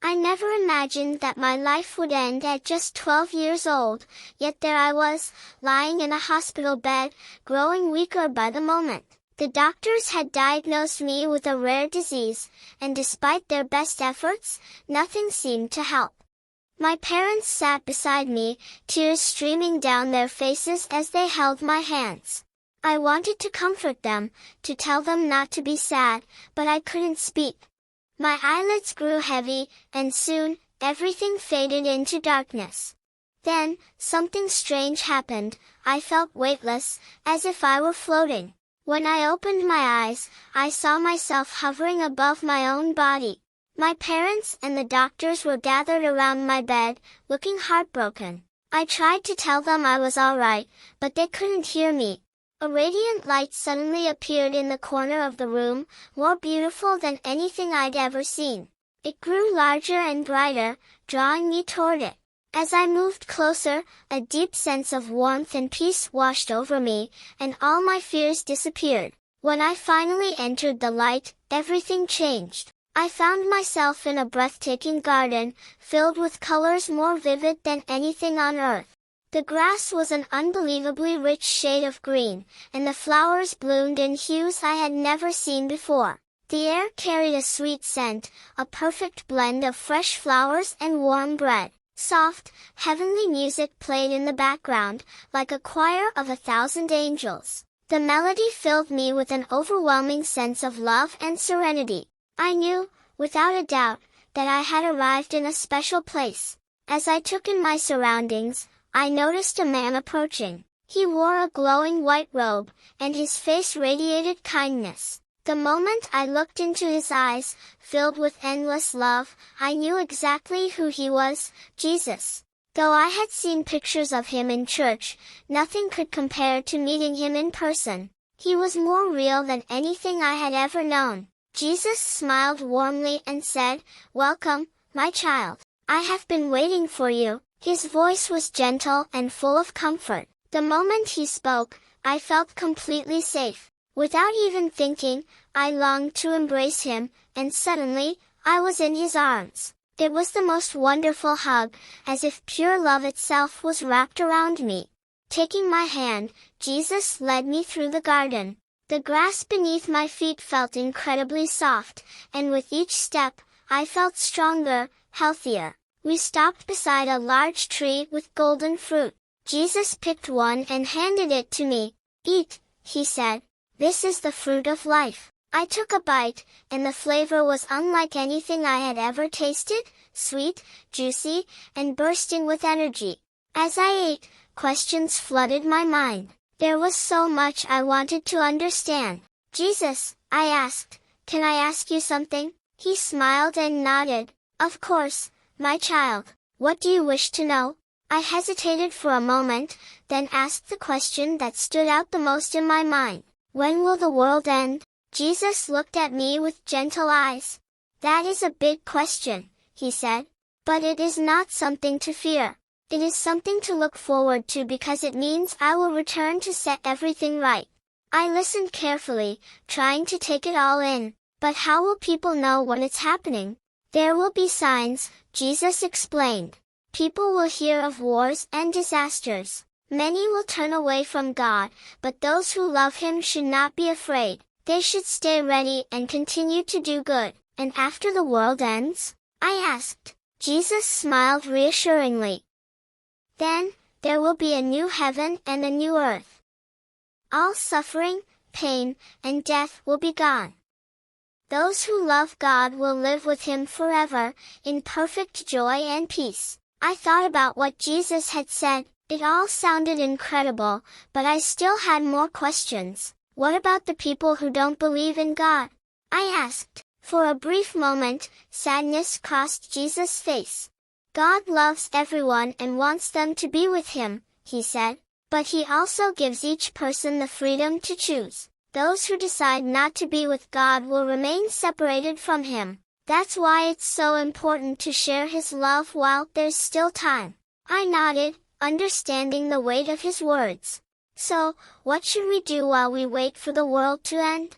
I never imagined that my life would end at just 12 years old, yet there I was, lying in a hospital bed, growing weaker by the moment. The doctors had diagnosed me with a rare disease, and despite their best efforts, nothing seemed to help. My parents sat beside me, tears streaming down their faces as they held my hands. I wanted to comfort them, to tell them not to be sad, but I couldn't speak. My eyelids grew heavy, and soon, everything faded into darkness. Then, something strange happened. I felt weightless, as if I were floating. When I opened my eyes, I saw myself hovering above my own body. My parents and the doctors were gathered around my bed, looking heartbroken. I tried to tell them I was all right, but they couldn't hear me. A radiant light suddenly appeared in the corner of the room, more beautiful than anything I'd ever seen. It grew larger and brighter, drawing me toward it. As I moved closer, a deep sense of warmth and peace washed over me, and all my fears disappeared. When I finally entered the light, everything changed. I found myself in a breathtaking garden, filled with colors more vivid than anything on earth. The grass was an unbelievably rich shade of green, and the flowers bloomed in hues I had never seen before. The air carried a sweet scent, a perfect blend of fresh flowers and warm bread. Soft, heavenly music played in the background, like a choir of 1,000 angels. The melody filled me with an overwhelming sense of love and serenity. I knew, without a doubt, that I had arrived in a special place. As I took in my surroundings, I noticed a man approaching. He wore a glowing white robe, and his face radiated kindness. The moment I looked into his eyes, filled with endless love, I knew exactly who he was, Jesus. Though I had seen pictures of him in church, nothing could compare to meeting him in person. He was more real than anything I had ever known. Jesus smiled warmly and said, "Welcome, my child. I have been waiting for you." His voice was gentle and full of comfort. The moment he spoke, I felt completely safe. Without even thinking, I longed to embrace him, and suddenly, I was in his arms. It was the most wonderful hug, as if pure love itself was wrapped around me. Taking my hand, Jesus led me through the garden. The grass beneath my feet felt incredibly soft, and with each step, I felt stronger, healthier. We stopped beside a large tree with golden fruit. Jesus picked one and handed it to me. "Eat," he said. "This is the fruit of life." I took a bite, and the flavor was unlike anything I had ever tasted, sweet, juicy, and bursting with energy. As I ate, questions flooded my mind. There was so much I wanted to understand. "Jesus," I asked, "can I ask you something?" He smiled and nodded. "Of course, my child. What do you wish to know?" I hesitated for a moment, then asked the question that stood out the most in my mind. "When will the world end?" Jesus looked at me with gentle eyes. "That is a big question," he said. "But it is not something to fear. It is something to look forward to because it means I will return to set everything right." I listened carefully, trying to take it all in. "But how will people know when it's happening?" "There will be signs," Jesus explained. "People will hear of wars and disasters. Many will turn away from God, but those who love Him should not be afraid. They should stay ready and continue to do good." "And after the world ends?" I asked. Jesus smiled reassuringly. "Then, there will be a new heaven and a new earth. All suffering, pain, and death will be gone. Those who love God will live with Him forever, in perfect joy and peace." I thought about what Jesus had said. It all sounded incredible, but I still had more questions. What about the people who don't believe in God? I asked. For a brief moment, sadness crossed Jesus' face. "God loves everyone and wants them to be with Him," he said. "But He also gives each person the freedom to choose. Those who decide not to be with God will remain separated from Him. That's why it's so important to share His love while there's still time." I nodded, understanding the weight of his words. "So, what should we do while we wait for the world to end?"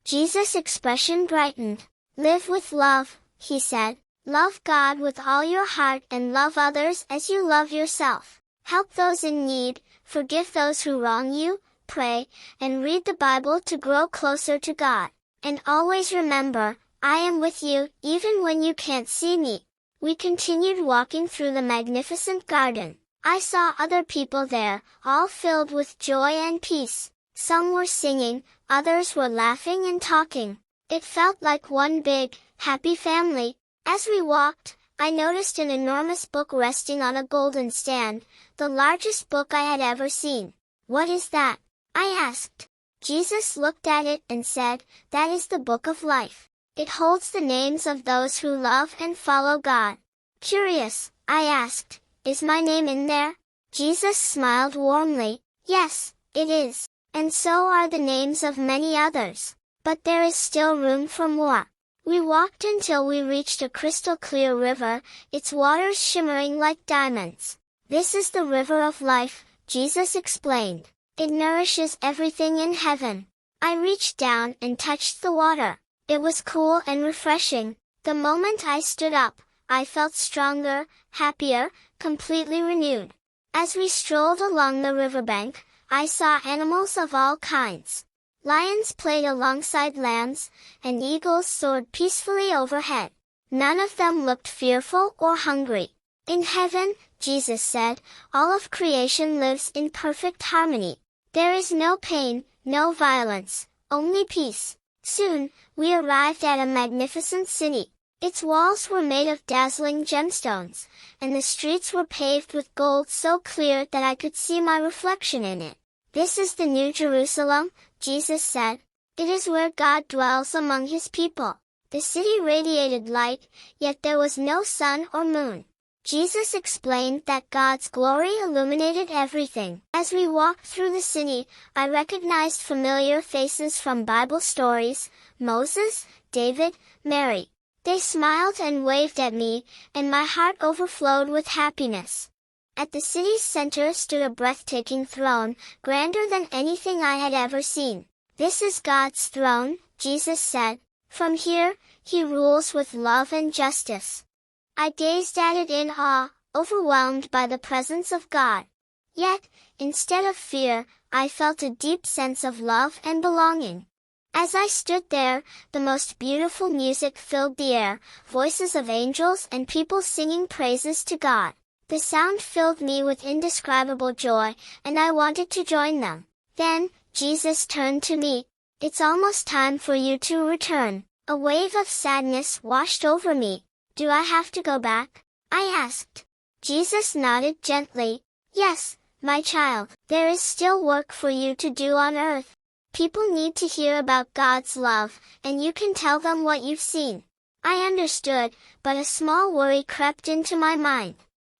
Jesus' expression brightened. "Live with love," he said. Love God with all your heart and love others as you love yourself. Help those in need, forgive those who wrong you, pray, and read the Bible to grow closer to God. And always remember, I am with you, even when you can't see me. We continued walking through the magnificent garden. I saw other people there, all filled with joy and peace. Some were singing, others were laughing and talking. It felt like one big, happy family. As we walked, I noticed an enormous book resting on a golden stand, the largest book I had ever seen. "What is that?" I asked. Jesus looked at it and said, "That is the book of life. It holds the names of those who love and follow God." Curious, I asked, "Is my name in there?" Jesus smiled warmly. "Yes, it is. And so are the names of many others. But there is still room for more." We walked until we reached a crystal-clear river, its waters shimmering like diamonds. "This is the river of life," Jesus explained. "It nourishes everything in heaven." I reached down and touched the water. It was cool and refreshing. The moment I stood up, I felt stronger, happier, completely renewed. As we strolled along the riverbank, I saw animals of all kinds. Lions played alongside lambs, and eagles soared peacefully overhead. None of them looked fearful or hungry. In heaven, Jesus said, all of creation lives in perfect harmony. There is no pain, no violence, only peace. Soon, we arrived at a magnificent city. Its walls were made of dazzling gemstones, and the streets were paved with gold so clear that I could see my reflection in it. "This is the New Jerusalem," Jesus said. "It is where God dwells among his people." The city radiated light, yet there was no sun or moon. Jesus explained that God's glory illuminated everything. As we walked through the city, I recognized familiar faces from Bible stories: Moses, David, Mary. They smiled and waved at me, and my heart overflowed with happiness. At the city's center stood a breathtaking throne, grander than anything I had ever seen. "This is God's throne," Jesus said. "From here, he rules with love and justice." I gazed at it in awe, overwhelmed by the presence of God. Yet, instead of fear, I felt a deep sense of love and belonging. As I stood there, the most beautiful music filled the air, voices of angels and people singing praises to God. The sound filled me with indescribable joy, and I wanted to join them. Then, Jesus turned to me. "It's almost time for you to return." A wave of sadness washed over me. "Do I have to go back?" I asked. Jesus nodded gently. "Yes, my child, there is still work for you to do on earth. People need to hear about God's love, and you can tell them what you've seen." I understood, but a small worry crept into my mind.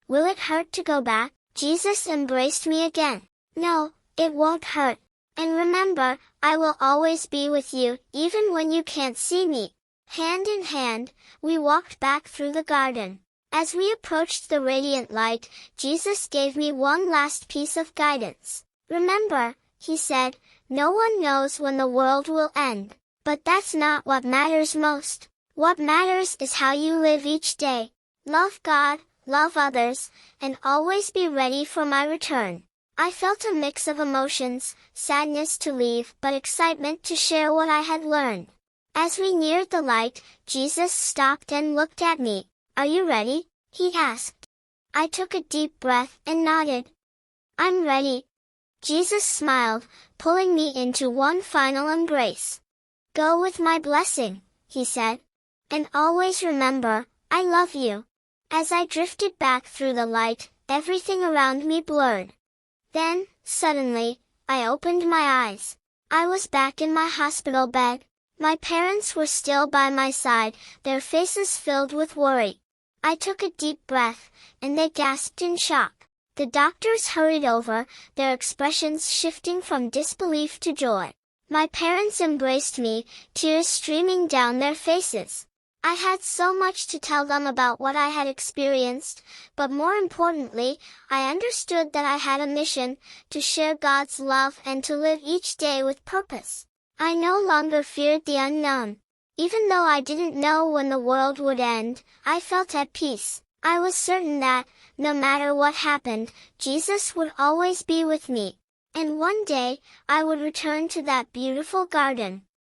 "Will it hurt to go back?" Jesus embraced me again. "No, it won't hurt. And remember, I will always be with you, even when you can't see me." Hand in hand, we walked back through the garden. As we approached the radiant light, Jesus gave me one last piece of guidance. "Remember," he said, "no one knows when the world will end. But that's not what matters most. What matters is how you live each day. Love God, love others, and always be ready for my return." I felt a mix of emotions, sadness to leave, but excitement to share what I had learned. As we neared the light, Jesus stopped and looked at me. "Are you ready?" he asked. I took a deep breath and nodded. "I'm ready." Jesus smiled, pulling me into one final embrace. "Go with my blessing," he said. "And always remember, I love you." As I drifted back through the light, everything around me blurred. Then, suddenly, I opened my eyes. I was back in my hospital bed. My parents were still by my side, their faces filled with worry. I took a deep breath, and they gasped in shock. The doctors hurried over, their expressions shifting from disbelief to joy. My parents embraced me, tears streaming down their faces. I had so much to tell them about what I had experienced, but more importantly, I understood that I had a mission, to share God's love and to live each day with purpose. I no longer feared the unknown. Even though I didn't know when the world would end, I felt at peace. I was certain that, no matter what happened, Jesus would always be with me. And one day, I would return to that beautiful garden.